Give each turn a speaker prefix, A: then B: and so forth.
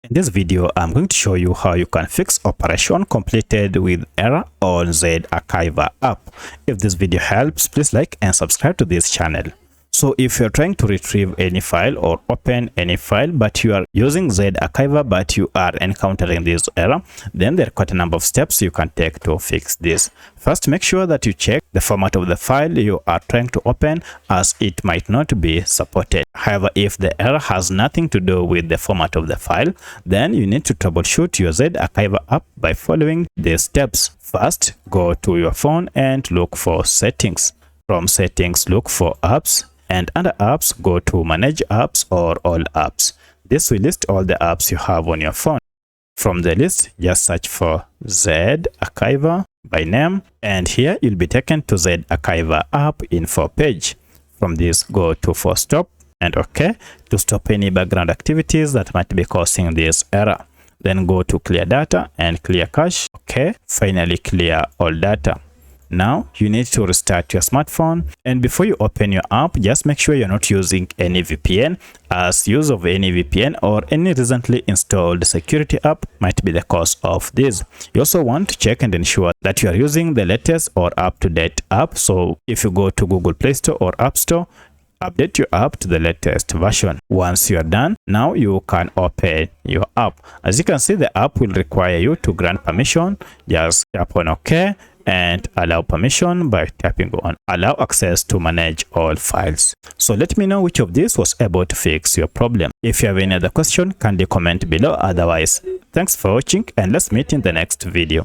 A: In this video, I'm going to show you how you can fix operation completed with error on ZArchiver app. If this video helps, please like and subscribe to this channel. So if you're trying to retrieve any file or open any file, but you are using ZArchiver, but you are encountering this error, then there are quite a number of steps you can take to fix this. First, make sure that you check the format of the file you are trying to open, as it might not be supported. However, if the error has nothing to do with the format of the file, then you need to troubleshoot your ZArchiver app by following these steps. First, go to your phone and look for settings. From settings, look for apps. And under apps, go to manage apps or all apps. This will list all the apps you have on your phone. From the list, just search for ZArchiver by name, and here you'll be taken to ZArchiver app info page. From this, go to for stop and OK to stop any background activities that might be causing this error. Then go to clear data and clear cache. OK, finally clear all data. Now you need to restart your smartphone, and before you open your app, just make sure you're not using any VPN, as use of any VPN or any recently installed security app might be the cause of this. You also want to check and ensure that you are using the latest or up-to-date app. So if you go to Google Play Store or App Store, update your app to the latest version. Once you are done, now you can open your app. As you can see, the app will require you to grant permission. Just tap on OK and allow permission by tapping on allow access to manage all files. So let me know which of these was able to fix your problem. If you have any other question, kindly comment below. Otherwise, thanks for watching, and let's meet in the next video.